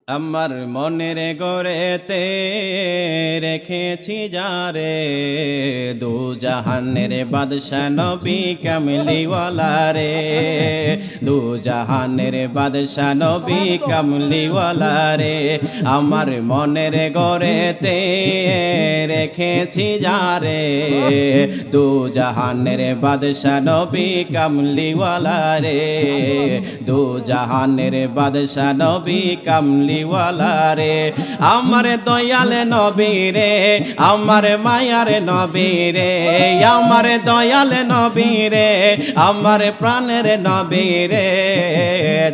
আমার মনের গড়েতে রেখেছি যারে দু জাহানের বাদশা নবী কামলিওয়ালা রে দু জাহানের বাদশা নবী কামলিওয়ালা রে আমার মনের গড়েতে রেখেছি যারে দু জাহানের বাদশা নবী কামলিওয়ালা রে দু জাহানের বাদশা নবী কামলিওয়ালা রে আমার দয়াল নবী রে আমার মায়ার নবী রে আমার দয়াল নবী রে আমার প্রাণের নবী রে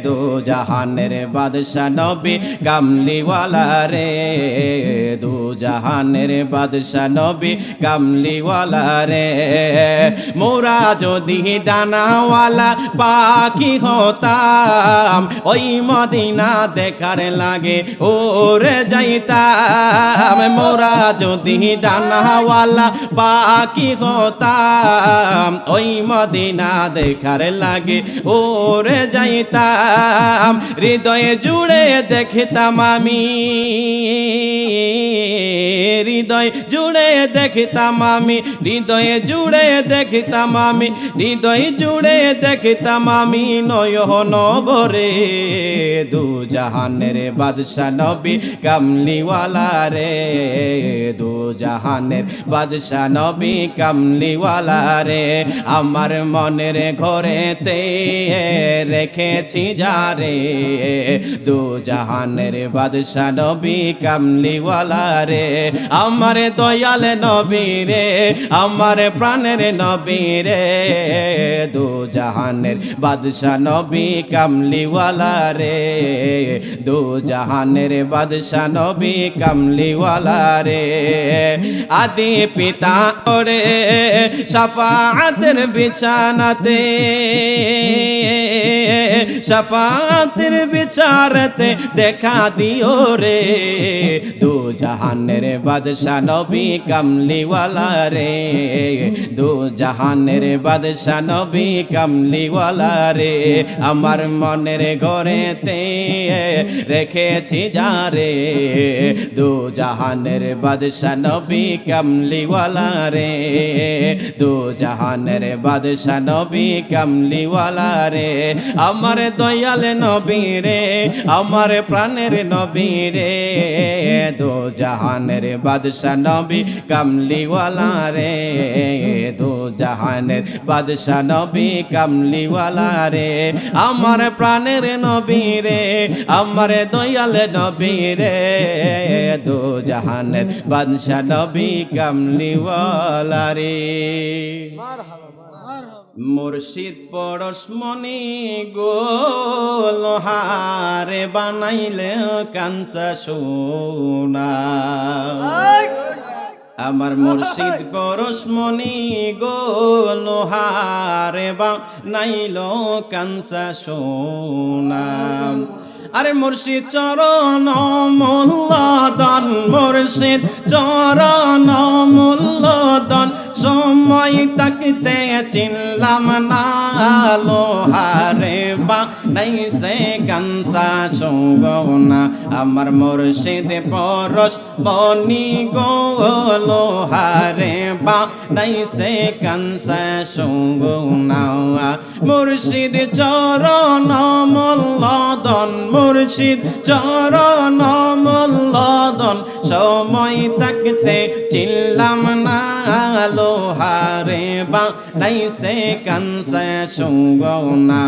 দু জাহানের বাদশা নবী কামলিওয়ালা রে দু জাহানের বাদশা নবী কামলিওয়ালা রে মোরা যদি ডানাওয়ালা পাখি হতাম ওই মদিনা দেখার লাগে ওরে যাইতাম মোরা যদি ডানাওয়ালা পাখি হতাম ওই মদিনা দেখার লাগে ওরে যাইতাম হৃদয়ে জুড়ে দেখতাম আমি হৃদয় জুড়ে দেখতাম আমি হৃদয়ে জুড়ে দেখতাম আমি হৃদয় জুড়ে দেখতাম আমি নয়ন ভরে দু জাহানের বাদশা নবী কামলিওয়ালা রে দু জাহানের বাদশা নবী কামলিওয়ালা রে আমার মনের ঘরেতে রেখেছি যারে দু জাহানের বাদশা নবী কামলিওয়ালা রে আমার দয়াল নবী রে আমার প্রাণের নবী রে দু জাহানের বাদশা নবী কামলিওয়ালা রে দু জাহানের বাদশা নবী কামলিওয়ালা রে আদি পিতা ওরে শাফাআতের বিছানাতে শাফাআতের বিচারতে দেখা দিও রে দু জাহানের বাদশা নবী কামলিওয়ালা রে দু জাহানের বাদশা নবী কামলিওয়ালা রে আমার মনের ঘরেতে রেখেছি যারে দু জাহানের বাদশা নবী কামলিওয়ালা রে দু জাহানের বাদশা নবী কামলিওয়ালা রে আমার দয়াল নবী রে আমার প্রাণের নবী রে দু জাহানের বাদশা নবী কামলিওয়ালা রে দু জাহানের বাদশা নবী কামলিওয়ালা রে আমার প্রাণের নবী রে আমার দয়াল নবী রে দু জাহানের বাদশা নবী কামলিওয়ালা রে মুর্শিদ পরশমণি গো লোহারে বানাইলে কাঞ্চা সোনা আমার মুর্শিদ পরশমণি গো লোহারে বানাইল কাঞ্চা সোনা আরে মুর্শিদ চরণ মূল্যদান মুর্শিদ চরণ মূল্যদান সময় তাকতে চিনলাম না লোহারে বানাইছে কাঞ্চা সোনা আমার মুর্শিদ পরশ বনি গো লোহারে বানাইছে কাঞ্চা সোনা মুর্শিদ চরণ মূল্যদান মুর্শিদ চরণ মূল্যদান সময় তাকতে চিনলাম না লোহারে বানাইছে কাঞ্চা সোনা